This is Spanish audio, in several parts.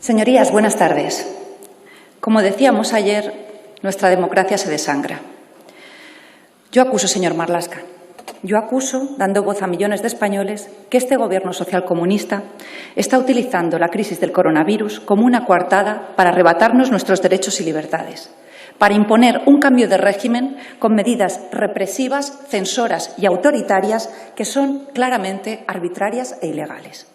Señorías, buenas tardes. Como decíamos ayer, nuestra democracia se desangra. Yo acuso, señor Marlaska, dando voz a millones de españoles, que este Gobierno socialcomunista está utilizando la crisis del coronavirus como una coartada para arrebatarnos nuestros derechos y libertades, para imponer un cambio de régimen con medidas represivas, censoras y autoritarias que son claramente arbitrarias e ilegales.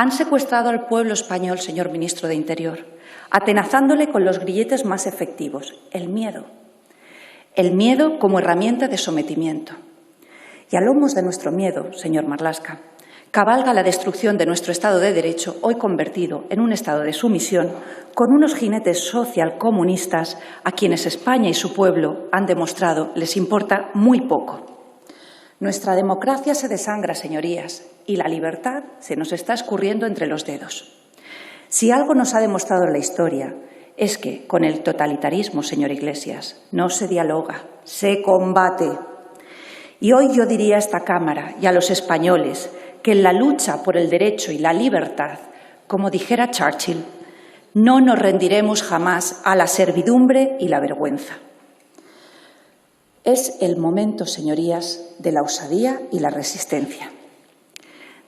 Han secuestrado al pueblo español, señor ministro de Interior, atenazándole con los grilletes más efectivos, el miedo. El miedo como herramienta de sometimiento. Y a lomos de nuestro miedo, señor Marlaska, cabalga la destrucción de nuestro Estado de Derecho, hoy convertido en un estado de sumisión, con unos jinetes socialcomunistas a quienes España y su pueblo han demostrado les importa muy poco. Nuestra democracia se desangra, señorías, y la libertad se nos está escurriendo entre los dedos. Si algo nos ha demostrado la historia es que con el totalitarismo, señor Iglesias, no se dialoga, se combate. Y hoy yo diría a esta Cámara y a los españoles que en la lucha por el derecho y la libertad, como dijera Churchill, no nos rendiremos jamás a la servidumbre y la vergüenza. Es el momento, señorías, de la osadía y la resistencia.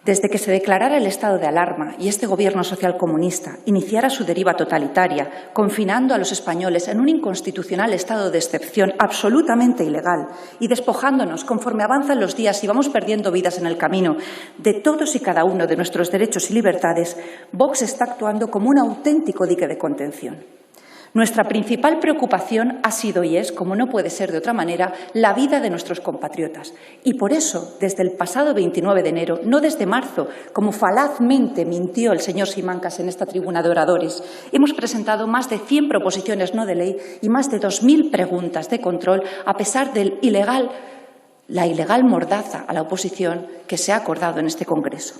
Desde que se declarara el estado de alarma y este Gobierno socialcomunista iniciara su deriva totalitaria, confinando a los españoles en un inconstitucional estado de excepción absolutamente ilegal y despojándonos conforme avanzan los días y vamos perdiendo vidas en el camino de todos y cada uno de nuestros derechos y libertades, Vox está actuando como un auténtico dique de contención. Nuestra principal preocupación ha sido y es, como no puede ser de otra manera, la vida de nuestros compatriotas. Y por eso, desde el pasado 29 de enero, no desde marzo, como falazmente mintió el señor Simancas en esta tribuna de oradores, hemos presentado más de 100 proposiciones no de ley y más de 2.000 preguntas de control, a pesar de la ilegal mordaza a la oposición que se ha acordado en este Congreso.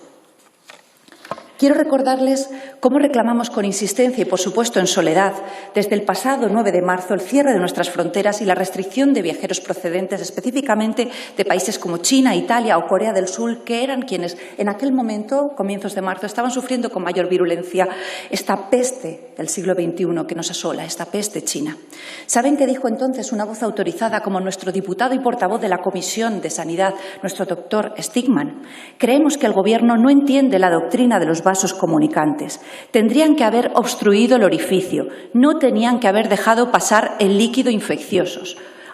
Quiero recordarles cómo reclamamos con insistencia y, por supuesto, en soledad, desde el pasado 9 de marzo, el cierre de nuestras fronteras y la restricción de viajeros procedentes específicamente de países como China, Italia o Corea del Sur, que eran quienes en aquel momento, comienzos de marzo, estaban sufriendo con mayor virulencia esta peste del siglo XXI que nos asola, esta peste china. ¿Saben qué dijo entonces una voz autorizada como nuestro diputado y portavoz de la Comisión de Sanidad, nuestro doctor Stigman? Creemos que el Gobierno no entiende la doctrina de los vasos comunicantes. Tendrían que haber obstruido el orificio, no tenían que haber dejado pasar el líquido infeccioso.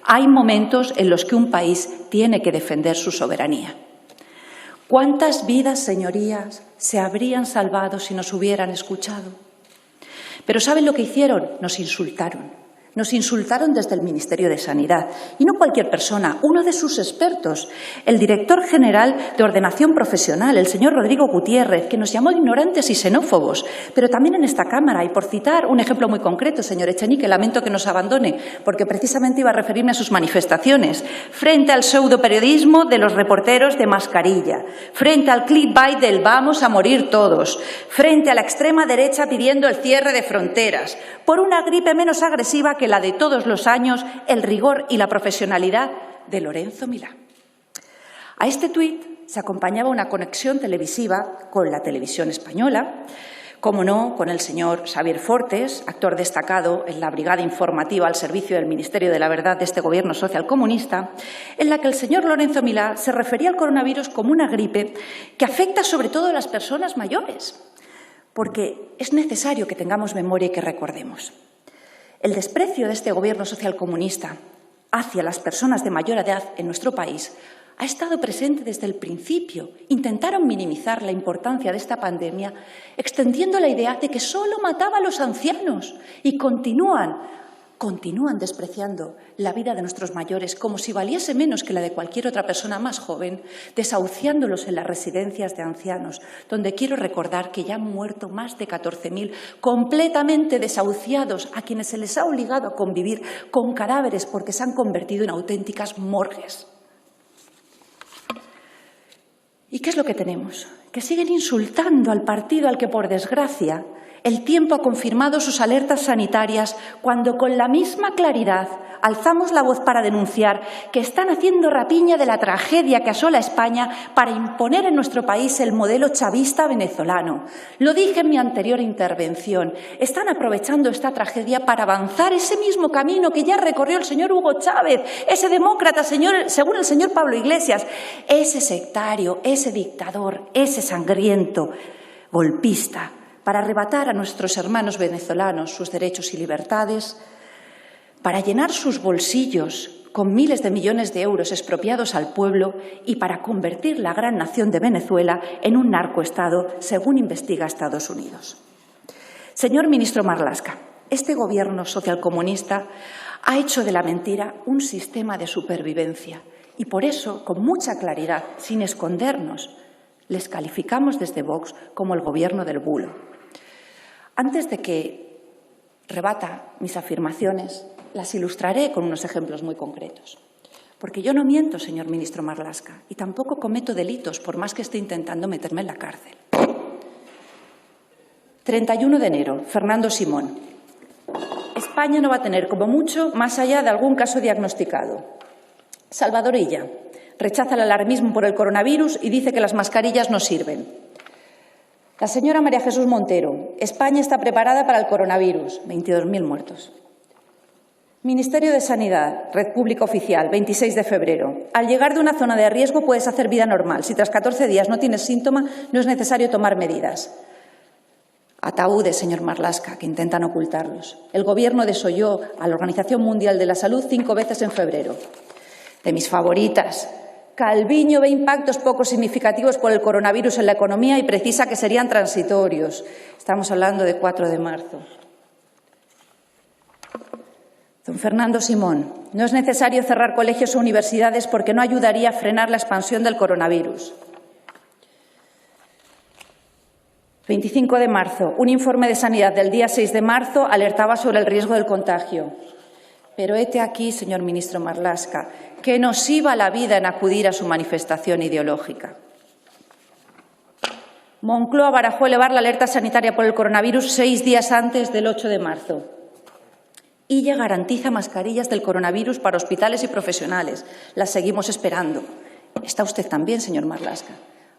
Hay momentos en los que un país tiene que defender su soberanía. ¿Cuántas vidas, señorías, se habrían salvado si nos hubieran escuchado? Pero ¿saben lo que hicieron? Nos insultaron. Nos insultaron desde el Ministerio de Sanidad. Y no cualquier persona, uno de sus expertos, el director general de Ordenación Profesional, el señor Rodrigo Gutiérrez, que nos llamó ignorantes y xenófobos. Pero también en esta Cámara, y por citar un ejemplo muy concreto, señor Echenique, lamento que nos abandone, porque precisamente iba a referirme a sus manifestaciones, frente al pseudoperiodismo de los reporteros de mascarilla, frente al clickbait del vamos a morir todos, frente a la extrema derecha pidiendo el cierre de fronteras, por una gripe menos agresiva que la de todos los años, el rigor y la profesionalidad de Lorenzo Milá. A este tuit se acompañaba una conexión televisiva con la televisión española, como no, con el señor Xavier Fortes, actor destacado en la brigada informativa al servicio del Ministerio de la Verdad de este Gobierno socialcomunista, en la que el señor Lorenzo Milá se refería al coronavirus como una gripe que afecta sobre todo a las personas mayores, porque es necesario que tengamos memoria y que recordemos. El desprecio de este Gobierno socialcomunista hacia las personas de mayor edad en nuestro país ha estado presente desde el principio. Intentaron minimizar la importancia de esta pandemia extendiendo la idea de que solo mataba a los ancianos y continúan despreciando la vida de nuestros mayores como si valiese menos que la de cualquier otra persona más joven, desahuciándolos en las residencias de ancianos, donde quiero recordar que ya han muerto más de 14.000 completamente desahuciados, a quienes se les ha obligado a convivir con cadáveres porque se han convertido en auténticas morgues. ¿Y qué es lo que tenemos? Que siguen insultando al partido al que, por desgracia, El tiempo ha confirmado sus alertas sanitarias cuando, con la misma claridad, alzamos la voz para denunciar que están haciendo rapiña de la tragedia que asola España para imponer en nuestro país el modelo chavista venezolano. Lo dije en mi anterior intervención. Están aprovechando esta tragedia para avanzar ese mismo camino que ya recorrió el señor Hugo Chávez, ese demócrata, según el señor Pablo Iglesias, ese sectario, ese dictador, ese sangriento golpista, para arrebatar a nuestros hermanos venezolanos sus derechos y libertades, para llenar sus bolsillos con miles de millones de euros expropiados al pueblo y para convertir la gran nación de Venezuela en un narcoestado, según investiga Estados Unidos. Señor ministro Marlaska, este gobierno socialcomunista ha hecho de la mentira un sistema de supervivencia y por eso, con mucha claridad, sin escondernos, les calificamos desde Vox como el gobierno del bulo. Antes de que rebata mis afirmaciones, las ilustraré con unos ejemplos muy concretos. Porque yo no miento, señor ministro Marlaska, y tampoco cometo delitos, por más que esté intentando meterme en la cárcel. 31 de enero, Fernando Simón. España no va a tener, como mucho, más allá de algún caso diagnosticado. Salvador Illa rechaza el alarmismo por el coronavirus y dice que las mascarillas no sirven. La señora María Jesús Montero. España está preparada para el coronavirus. 22.000 muertos. Ministerio de Sanidad, Red Pública Oficial, 26 de febrero. Al llegar de una zona de riesgo puedes hacer vida normal. Si tras 14 días no tienes síntoma, no es necesario tomar medidas. Ataúdes, señor Marlaska, que intentan ocultarlos. El Gobierno desoyó a la Organización Mundial de la Salud 5 veces en febrero. De mis favoritas. Calviño ve impactos poco significativos por el coronavirus en la economía y precisa que serían transitorios. Estamos hablando de 4 de marzo. Don Fernando Simón, no es necesario cerrar colegios o universidades porque no ayudaría a frenar la expansión del coronavirus. 25 de marzo, un informe de Sanidad del día 6 de marzo alertaba sobre el riesgo del contagio. Pero hete aquí, señor ministro Marlaska, que nos iba la vida en acudir a su manifestación ideológica. Moncloa barajó elevar la alerta sanitaria por el coronavirus 6 días antes del 8 de marzo. Illa garantiza mascarillas del coronavirus para hospitales y profesionales. Las seguimos esperando. Está usted también, señor Marlaska.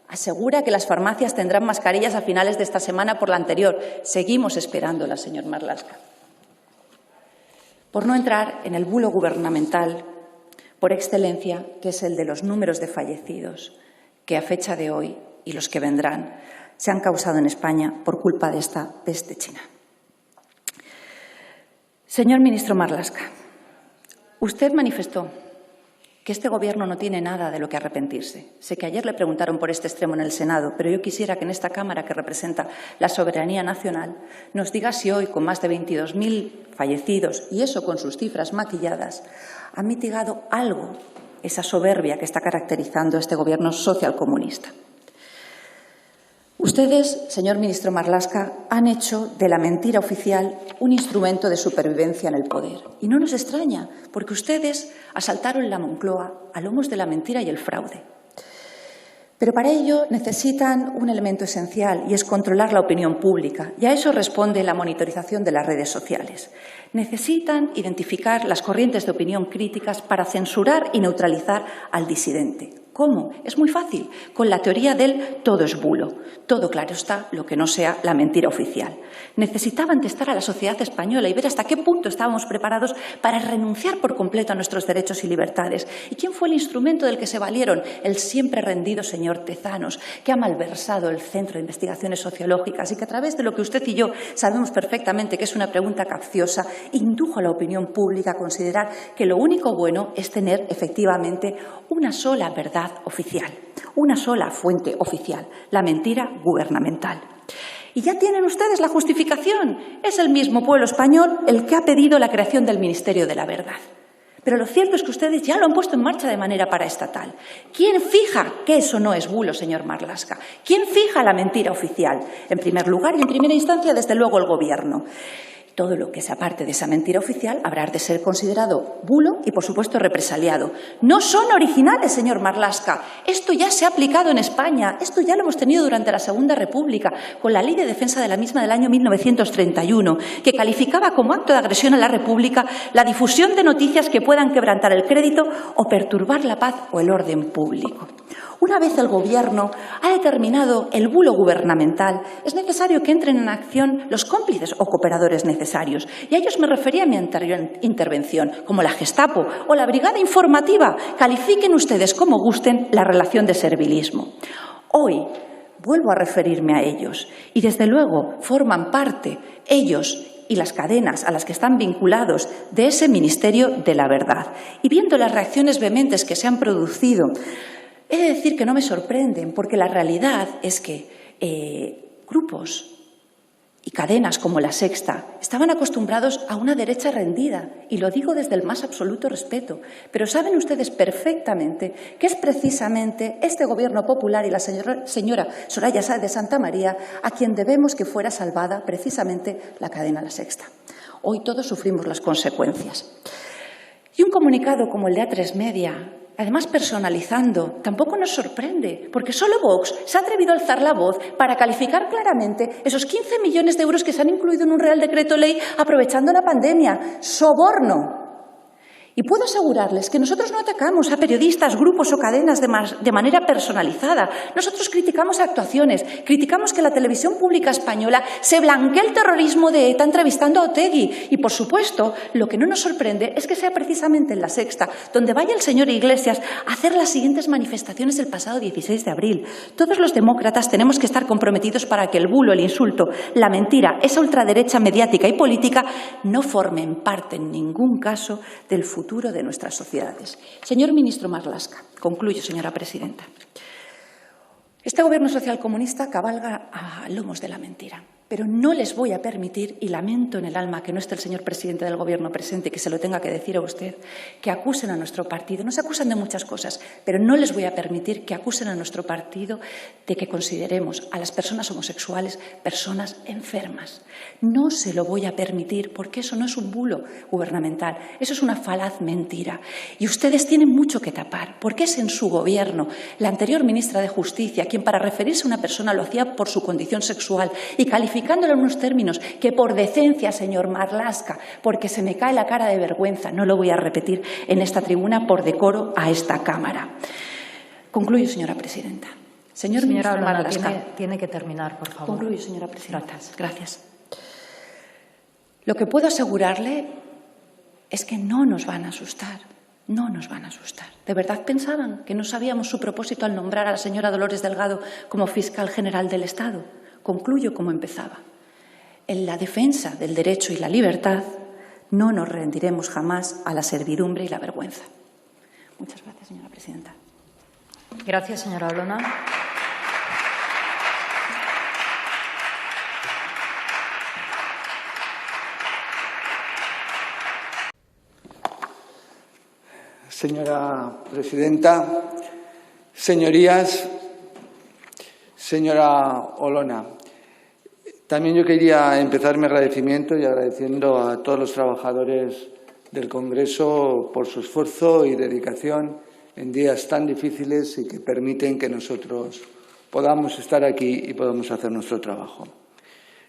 Asegura que las farmacias tendrán mascarillas a finales de esta semana por la anterior. Seguimos esperándolas, señor Marlaska. Por no entrar en el bulo gubernamental por excelencia, que es el de los números de fallecidos, que a fecha de hoy y los que vendrán se han causado en España por culpa de esta peste china. Señor ministro Marlaska, usted manifestó que este Gobierno no tiene nada de lo que arrepentirse. Sé que ayer le preguntaron por este extremo en el Senado, pero yo quisiera que en esta Cámara, que representa la soberanía nacional, nos diga si hoy, con más de 22.000 fallecidos, y eso con sus cifras maquilladas, ha mitigado algo esa soberbia que está caracterizando a este Gobierno socialcomunista. Ustedes, señor ministro Marlaska, han hecho de la mentira oficial un instrumento de supervivencia en el poder. Y no nos extraña, porque ustedes asaltaron la Moncloa a lomos de la mentira y el fraude. Pero para ello necesitan un elemento esencial y es controlar la opinión pública. Y a eso responde la monitorización de las redes sociales. Necesitan identificar las corrientes de opinión críticas para censurar y neutralizar al disidente. ¿Cómo? Es muy fácil, con la teoría del todo es bulo. Todo, claro está, lo que no sea la mentira oficial. Necesitaban testar a la sociedad española y ver hasta qué punto estábamos preparados para renunciar por completo a nuestros derechos y libertades. ¿Y quién fue el instrumento del que se valieron? El siempre rendido señor Tezanos, que ha malversado el Centro de Investigaciones Sociológicas y que a través de lo que usted y yo sabemos perfectamente que es una pregunta capciosa, indujo a la opinión pública a considerar que lo único bueno es tener efectivamente una sola verdad oficial, una sola fuente oficial, la mentira gubernamental. Y ya tienen ustedes la justificación. Es el mismo pueblo español el que ha pedido la creación del Ministerio de la Verdad. Pero lo cierto es que ustedes ya lo han puesto en marcha de manera paraestatal. ¿Quién fija que eso no es bulo, señor Marlaska? ¿Quién fija la mentira oficial? En primer lugar y en primera instancia, desde luego, el Gobierno. todo lo que sea parte de esa mentira oficial habrá de ser considerado bulo y, por supuesto, represaliado. No son originales, señor Marlaska. Esto ya se ha aplicado en España. Esto ya lo hemos tenido durante la Segunda República, con la Ley de Defensa de la misma del año 1931, que calificaba como acto de agresión a la República la difusión de noticias que puedan quebrantar el crédito o perturbar la paz o el orden público. Una vez el Gobierno ha determinado el bulo gubernamental, es necesario que entren en acción los cómplices o cooperadores necesarios. Y a ellos me refería en mi anterior intervención, como la Gestapo o la Brigada Informativa. Califiquen ustedes como gusten la relación de servilismo. Hoy vuelvo a referirme a ellos y, desde luego, forman parte, ellos y las cadenas a las que están vinculados, de ese Ministerio de la Verdad. Y viendo las reacciones vehementes que se han producido, he de decir que no me sorprenden, porque la realidad es que grupos y cadenas como La Sexta estaban acostumbrados a una derecha rendida, y lo digo desde el más absoluto respeto. Pero saben ustedes perfectamente que es precisamente este Gobierno popular y la señora Soraya Sáez de Santamaría a quien debemos que fuera salvada precisamente la cadena La Sexta. Hoy todos sufrimos las consecuencias. Y un comunicado como el de A3 Media, además personalizando, tampoco nos sorprende, porque solo Vox se ha atrevido a alzar la voz para calificar claramente esos 15 millones de euros que se han incluido en un Real Decreto Ley aprovechando la pandemia. ¡Soborno! Y puedo asegurarles que nosotros no atacamos a periodistas, grupos o cadenas de manera personalizada. Nosotros criticamos actuaciones, criticamos que la televisión pública española se blanquee el terrorismo de ETA entrevistando a Otegi. Y, por supuesto, lo que no nos sorprende es que sea precisamente en La Sexta donde vaya el señor Iglesias a hacer las siguientes manifestaciones el pasado 16 de abril. Todos los demócratas tenemos que estar comprometidos para que el bulo, el insulto, la mentira, esa ultraderecha mediática y política no formen parte en ningún caso del futuro de nuestras sociedades. Señor ministro Marlaska, concluyo, señora presidenta. Este Gobierno social comunista cabalga a lomos de la mentira, pero no les voy a permitir, y lamento en el alma que no esté el señor presidente del Gobierno presente, que se lo tenga que decir a usted, que acusen a nuestro partido. Nos acusan de muchas cosas, pero no les voy a permitir que acusen a nuestro partido de que consideremos a las personas homosexuales personas enfermas. No se lo voy a permitir, porque eso no es un bulo gubernamental, eso es una falaz mentira. Y ustedes tienen mucho que tapar, porque es en su Gobierno la anterior ministra de Justicia quien, para referirse a una persona, lo hacía por su condición sexual y calificándola en unos términos que, por decencia, señor Marlaska, porque se me cae la cara de vergüenza, no lo voy a repetir en esta tribuna por decoro a esta Cámara. Concluyo, señora presidenta. Señora Marlaska, tiene que terminar, por favor. Concluyo, señora presidenta. Gracias. Lo que puedo asegurarle es que no nos van a asustar. No nos van a asustar. ¿De verdad pensaban que no sabíamos su propósito al nombrar a la señora Dolores Delgado como fiscal general del Estado? Concluyo como empezaba. En la defensa del derecho y la libertad no nos rendiremos jamás a la servidumbre y la vergüenza. Muchas gracias, señora presidenta. Gracias, señora Olona. Señora presidenta, señorías, señora Olona, también yo quería empezar mi agradecimiento y agradeciendo a todos los trabajadores del Congreso por su esfuerzo y dedicación en días tan difíciles y que permiten que nosotros podamos estar aquí y podamos hacer nuestro trabajo.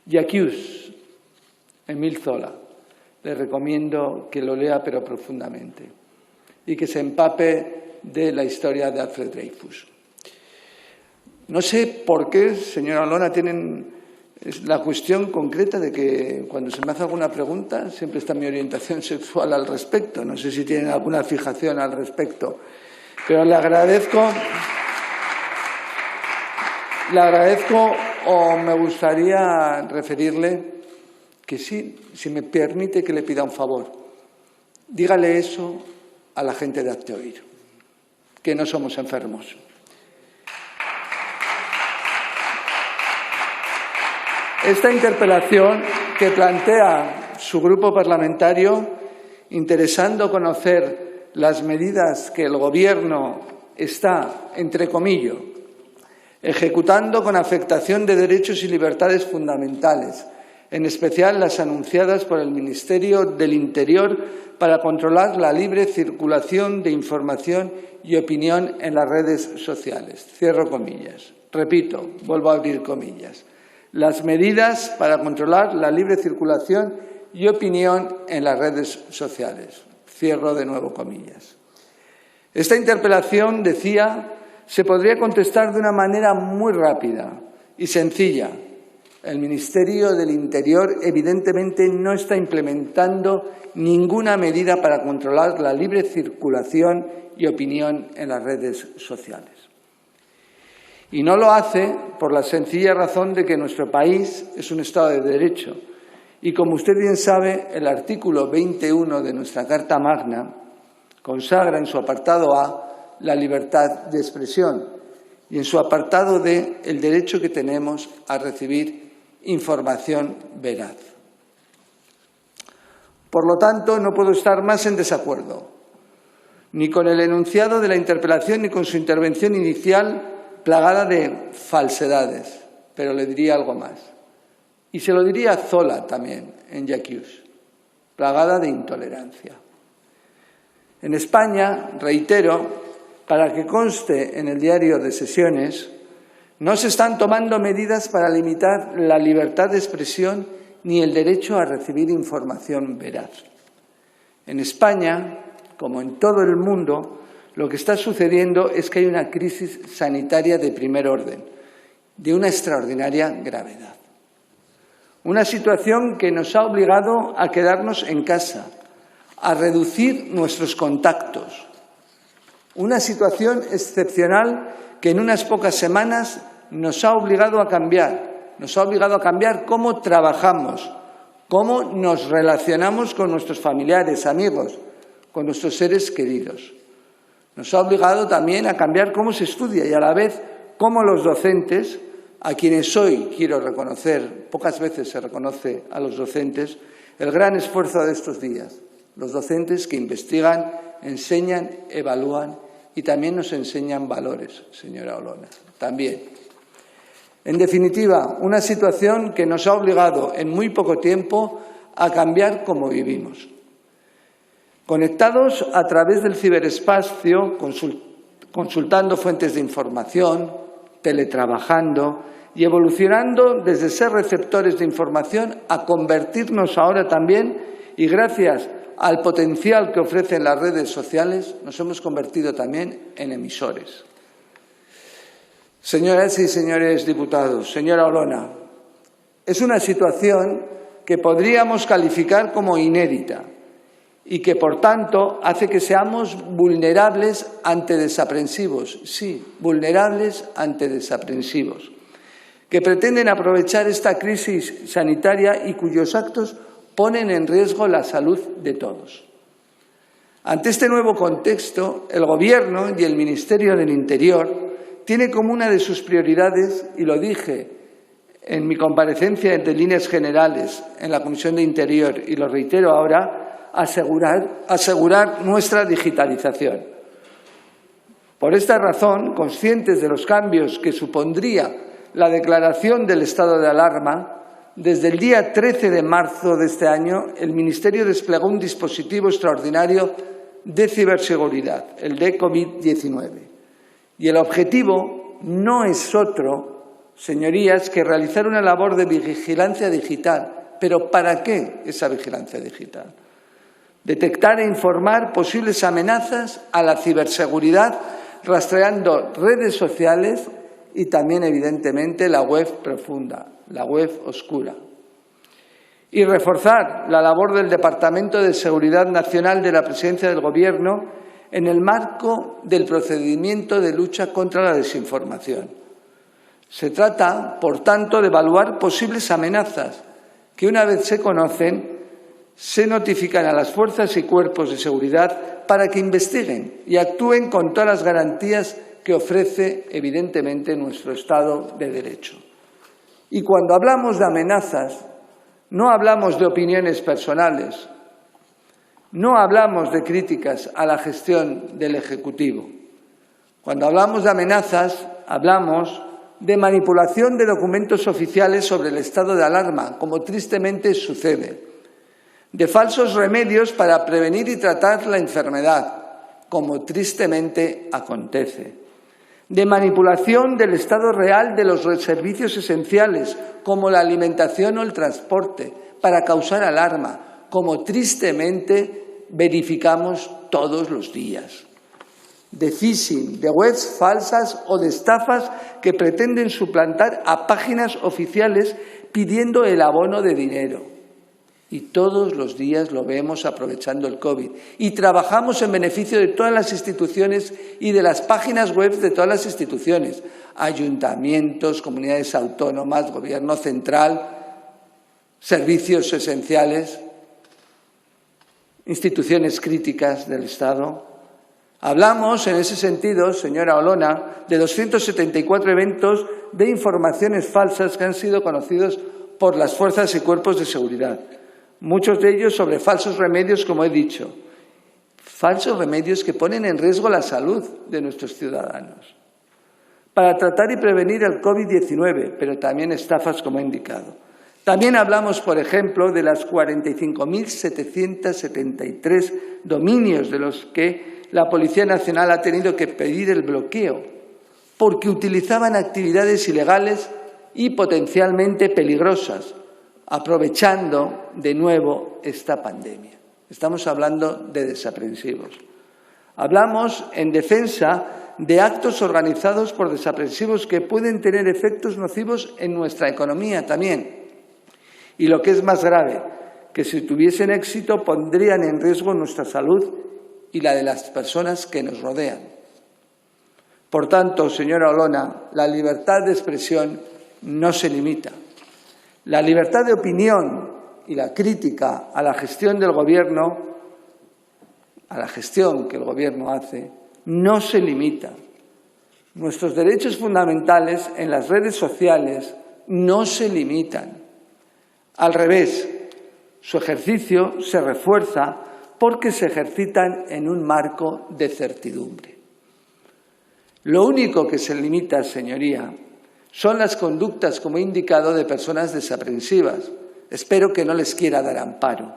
Jacques Émile Zola, le recomiendo que lo lea pero profundamente y que se empape de la historia de Alfred Dreyfus. No sé por qué, señora Olona, tienen la cuestión concreta de que cuando se me hace alguna pregunta siempre está mi orientación sexual al respecto. No sé si tienen alguna fijación al respecto, pero le agradezco o me gustaría referirle que sí, si me permite que le pida un favor. Dígale eso a la gente de Hazte Oír, que no somos enfermos. Esta interpelación que plantea su grupo parlamentario, interesando conocer las medidas que el Gobierno está, entre comillas, ejecutando con afectación de derechos y libertades fundamentales, en especial las anunciadas por el Ministerio del Interior para controlar la libre circulación de información y opinión en las redes sociales. Cierro comillas. Repito, vuelvo a abrir comillas. Las medidas para controlar la libre circulación y opinión en las redes sociales. Cierro de nuevo comillas. Esta interpelación, decía, se podría contestar de una manera muy rápida y sencilla. El Ministerio del Interior evidentemente no está implementando ninguna medida para controlar la libre circulación y opinión en las redes sociales. Y no lo hace por la sencilla razón de que nuestro país es un Estado de Derecho. Y como usted bien sabe, el artículo 21 de nuestra Carta Magna consagra en su apartado A la libertad de expresión y en su apartado D el derecho que tenemos a recibir información veraz. Por lo tanto, no puedo estar más en desacuerdo, ni con el enunciado de la interpelación ni con su intervención inicial plagada de falsedades, pero le diría algo más. Y se lo diría a Zola también, en J'accuse, plagada de intolerancia. En España, reitero, para que conste en el diario de sesiones, no se están tomando medidas para limitar la libertad de expresión ni el derecho a recibir información veraz. En España, como en todo el mundo, lo que está sucediendo es que hay una crisis sanitaria de primer orden, de una extraordinaria gravedad. Una situación que nos ha obligado a quedarnos en casa, a reducir nuestros contactos. Una situación excepcional que en unas pocas semanas nos ha obligado a cambiar. Nos ha obligado a cambiar cómo trabajamos, cómo nos relacionamos con nuestros familiares, amigos, con nuestros seres queridos. Nos ha obligado también a cambiar cómo se estudia y a la vez cómo los docentes, a quienes hoy quiero reconocer, pocas veces se reconoce a los docentes, el gran esfuerzo de estos días. Los docentes que investigan, enseñan, evalúan y también nos enseñan valores, señora Olona, también. En definitiva, una situación que nos ha obligado en muy poco tiempo a cambiar cómo vivimos. Conectados a través del ciberespacio, consultando fuentes de información, teletrabajando y evolucionando desde ser receptores de información a convertirnos ahora también, y gracias al potencial que ofrecen las redes sociales, nos hemos convertido también en emisores. Señoras y señores diputados, señora Olona, es una situación que podríamos calificar como inédita y que, por tanto, hace que seamos vulnerables ante desaprensivos, sí, vulnerables ante desaprensivos, que pretenden aprovechar esta crisis sanitaria y cuyos actos ponen en riesgo la salud de todos. Ante este nuevo contexto, el Gobierno y el Ministerio del Interior tiene como una de sus prioridades, y lo dije en mi comparecencia de líneas generales en la Comisión de Interior y lo reitero ahora, asegurar nuestra digitalización. Por esta razón, conscientes de los cambios que supondría la declaración del estado de alarma, desde el día 13 de marzo de este año, el Ministerio desplegó un dispositivo extraordinario de ciberseguridad, el de COVID-19. Y el objetivo no es otro, señorías, que realizar una labor de vigilancia digital. ¿Pero para qué esa vigilancia digital? Detectar e informar posibles amenazas a la ciberseguridad, rastreando redes sociales y también, evidentemente, la web profunda, la web oscura. Y reforzar la labor del Departamento de Seguridad Nacional de la Presidencia del Gobierno en el marco del procedimiento de lucha contra la desinformación. Se trata, por tanto, de evaluar posibles amenazas que, una vez se conocen, se notifican a las fuerzas y cuerpos de seguridad para que investiguen y actúen con todas las garantías que ofrece, evidentemente, nuestro Estado de Derecho. Y cuando hablamos de amenazas, no hablamos de opiniones personales, no hablamos de críticas a la gestión del Ejecutivo. Cuando hablamos de amenazas, hablamos, de manipulación de documentos oficiales sobre el estado de alarma, como tristemente sucede, de falsos remedios para prevenir y tratar la enfermedad, como tristemente acontece, de manipulación del estado real de los servicios esenciales, como la alimentación o el transporte, para causar alarma, como tristemente verificamos todos los días, de phishing, de webs falsas o de estafas que pretenden suplantar a páginas oficiales pidiendo el abono de dinero. Y todos los días lo vemos aprovechando el COVID. Y trabajamos en beneficio de todas las instituciones y de las páginas web de todas las instituciones, ayuntamientos, comunidades autónomas, gobierno central, servicios esenciales, instituciones críticas del Estado. Hablamos, en ese sentido, señora Olona, de 274 eventos de informaciones falsas que han sido conocidos por las fuerzas y cuerpos de seguridad. Muchos de ellos sobre falsos remedios, como he dicho. Falsos remedios que ponen en riesgo la salud de nuestros ciudadanos. Para tratar y prevenir el COVID-19, pero también estafas, como he indicado. También hablamos, por ejemplo, de las 45.773 dominios de los que la Policía Nacional ha tenido que pedir el bloqueo, porque utilizaban actividades ilegales y potencialmente peligrosas, aprovechando de nuevo esta pandemia. Estamos hablando de desaprensivos. Hablamos, en defensa, de actos organizados por desaprensivos que pueden tener efectos nocivos en nuestra economía también. Y lo que es más grave, que si tuviesen éxito pondrían en riesgo nuestra salud y la de las personas que nos rodean. Por tanto, señora Olona, la libertad de expresión no se limita. La libertad de opinión y la crítica a la gestión del Gobierno, a la gestión que el Gobierno hace, no se limita. Nuestros derechos fundamentales en las redes sociales no se limitan. Al revés, su ejercicio se refuerza porque se ejercitan en un marco de certidumbre. Lo único que se limita, señoría, son las conductas, como he indicado, de personas desaprensivas. Espero que no les quiera dar amparo,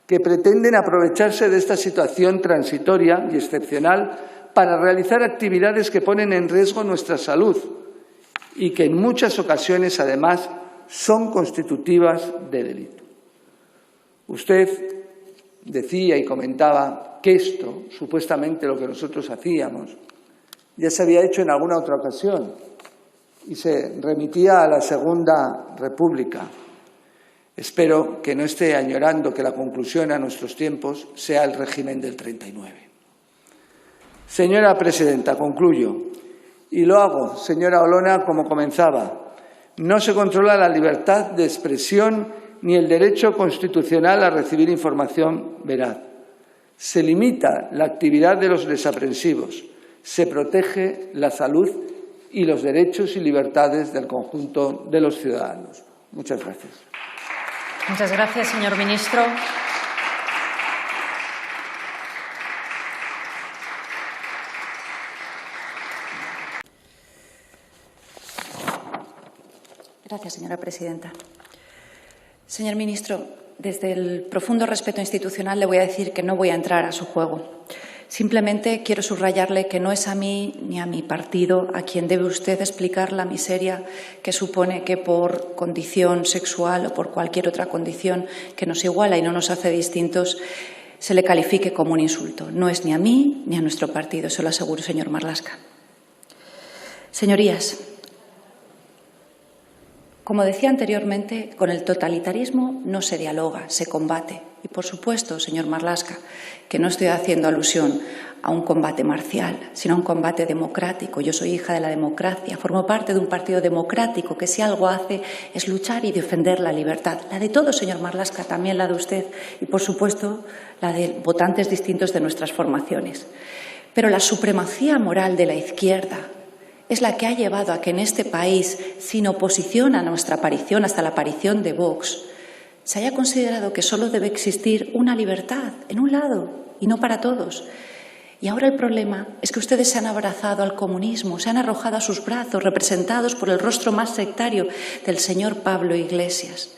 que pretenden aprovecharse de esta situación transitoria y excepcional para realizar actividades que ponen en riesgo nuestra salud y que en muchas ocasiones, además, son constitutivas de delito. Usted decía y comentaba que esto, supuestamente lo que nosotros hacíamos, ya se había hecho en alguna otra ocasión y se remitía a la Segunda República. Espero que no esté añorando que la conclusión a nuestros tiempos sea el régimen del 39. Señora presidenta, concluyo. Y lo hago, señora Olona, como comenzaba. No se controla la libertad de expresión ni el derecho constitucional a recibir información veraz. Se limita la actividad de los desaprensivos. Se protege la salud y los derechos y libertades del conjunto de los ciudadanos. Muchas gracias. Muchas gracias, señor ministro. Gracias, señora presidenta. Señor ministro, desde el profundo respeto institucional le voy a decir que no voy a entrar a su juego. Simplemente quiero subrayarle que no es a mí ni a mi partido a quien debe usted explicar la miseria que supone que por condición sexual o por cualquier otra condición que nos iguala y no nos hace distintos se le califique como un insulto. No es ni a mí ni a nuestro partido, se lo aseguro, señor Marlaska. Señorías, como decía anteriormente, con el totalitarismo no se dialoga, se combate. Y, por supuesto, señor Marlaska, que no estoy haciendo alusión a un combate marcial, sino a un combate democrático. Yo soy hija de la democracia, formo parte de un partido democrático que si algo hace es luchar y defender la libertad. La de todos, señor Marlaska, también la de usted y, por supuesto, la de votantes distintos de nuestras formaciones. Pero la supremacía moral de la izquierda es la que ha llevado a que en este país, sin oposición a nuestra aparición, hasta la aparición de Vox, se haya considerado que solo debe existir una libertad en un lado y no para todos. Y ahora el problema es que ustedes se han abrazado al comunismo, se han arrojado a sus brazos, representados por el rostro más sectario del señor Pablo Iglesias.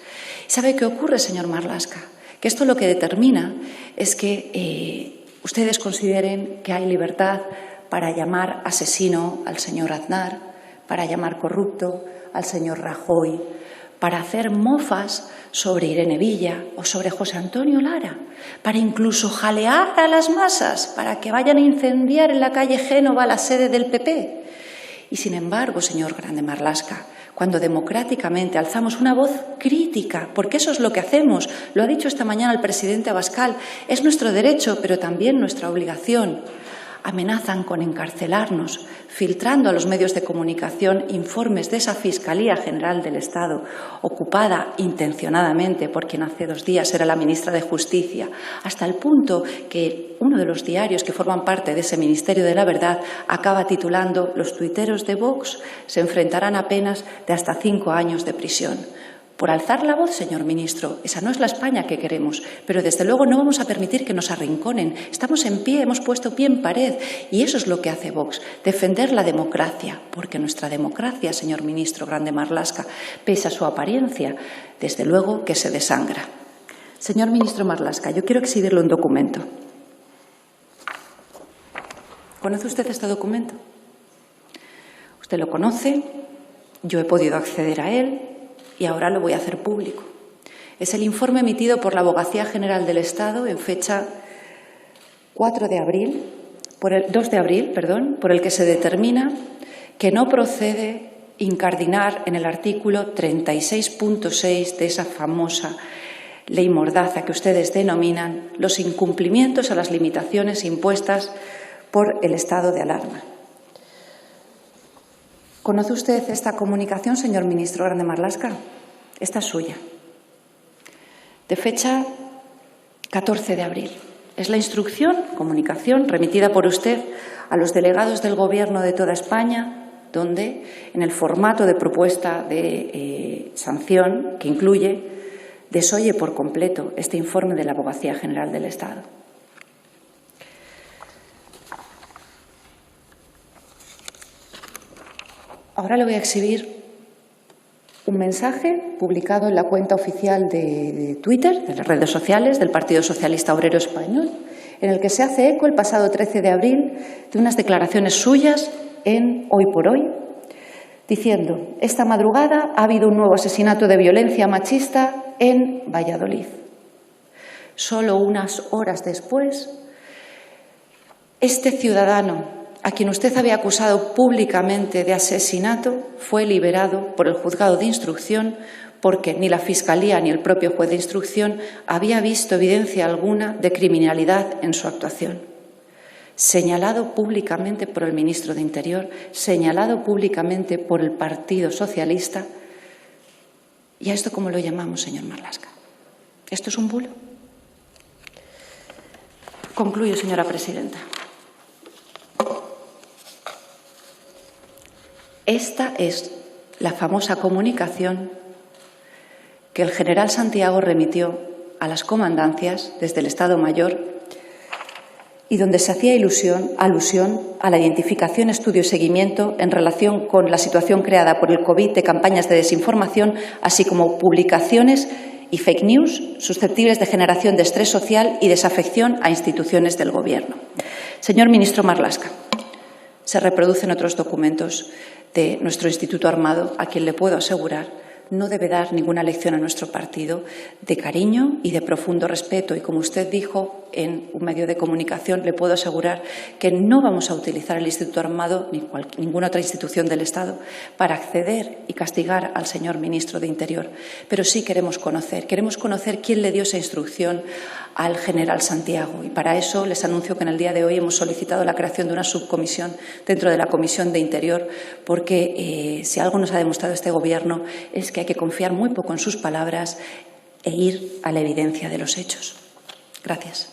¿Sabe qué ocurre, señor Marlaska? Que esto lo que determina es que ustedes consideren que hay libertad para llamar asesino al señor Aznar, para llamar corrupto al señor Rajoy, para hacer mofas sobre Irene Villa o sobre José Antonio Lara, para incluso jalear a las masas para que vayan a incendiar en la calle Génova la sede del PP. Y sin embargo, señor Grande Marlaska, cuando democráticamente alzamos una voz crítica, porque eso es lo que hacemos, lo ha dicho esta mañana el presidente Abascal, es nuestro derecho, pero también nuestra obligación. Amenazan con encarcelarnos, filtrando a los medios de comunicación informes de esa Fiscalía General del Estado, ocupada intencionadamente por quien hace 2 días era la ministra de Justicia, hasta el punto que uno de los diarios que forman parte de ese Ministerio de la Verdad acaba titulando «Los tuiteros de Vox se enfrentarán a penas de hasta 5 años de prisión». Por alzar la voz, señor ministro, esa no es la España que queremos, pero desde luego no vamos a permitir que nos arrinconen. Estamos en pie, hemos puesto pie en pared y eso es lo que hace Vox, defender la democracia, porque nuestra democracia, señor ministro Grande Marlaska, pese a su apariencia, desde luego que se desangra. Señor ministro Marlaska, yo quiero exhibirle un documento. ¿Conoce usted este documento? Usted lo conoce, yo he podido acceder a él. Y ahora lo voy a hacer público. Es el informe emitido por la Abogacía General del Estado en fecha 2 de abril, por el que se determina que no procede incardinar en el artículo 36.6 de esa famosa ley mordaza que ustedes denominan los incumplimientos a las limitaciones impuestas por el estado de alarma. ¿Conoce usted esta comunicación, señor ministro Grande Marlaska? Esta es suya, de fecha 14 de abril. Es la instrucción, comunicación, remitida por usted a los delegados del Gobierno de toda España, donde, en el formato de propuesta de sanción que incluye, desoye por completo este informe de la Abogacía General del Estado. Ahora le voy a exhibir un mensaje publicado en la cuenta oficial de Twitter, de las redes sociales del Partido Socialista Obrero Español, en el que se hace eco el pasado 13 de abril de unas declaraciones suyas en Hoy por Hoy, diciendo: esta madrugada ha habido un nuevo asesinato de violencia machista en Valladolid. Solo unas horas después, este ciudadano, a quien usted había acusado públicamente de asesinato, fue liberado por el juzgado de instrucción porque ni la Fiscalía ni el propio juez de instrucción había visto evidencia alguna de criminalidad en su actuación. Señalado públicamente por el ministro de Interior, señalado públicamente por el Partido Socialista. ¿Y a esto cómo lo llamamos, señor Marlaska? ¿Esto es un bulo? Concluyo, señora presidenta. Esta es la famosa comunicación que el general Santiago remitió a las comandancias desde el Estado Mayor y donde se hacía alusión a la identificación, estudio y seguimiento en relación con la situación creada por el COVID de campañas de desinformación, así como publicaciones y fake news susceptibles de generación de estrés social y desafección a instituciones del Gobierno. Señor ministro Marlaska, se reproducen otros documentos de nuestro Instituto Armado, a quien le puedo asegurar no debe dar ninguna lección a nuestro partido de cariño y de profundo respeto. Y como usted dijo en un medio de comunicación, le puedo asegurar que no vamos a utilizar el Instituto Armado ni ninguna otra institución del Estado para acceder y castigar al señor ministro de Interior. Pero sí queremos conocer quién le dio esa instrucción al general Santiago. Y para eso les anuncio que en el día de hoy hemos solicitado la creación de una subcomisión dentro de la Comisión de Interior, porque si algo nos ha demostrado este Gobierno es que hay que confiar muy poco en sus palabras e ir a la evidencia de los hechos. Gracias.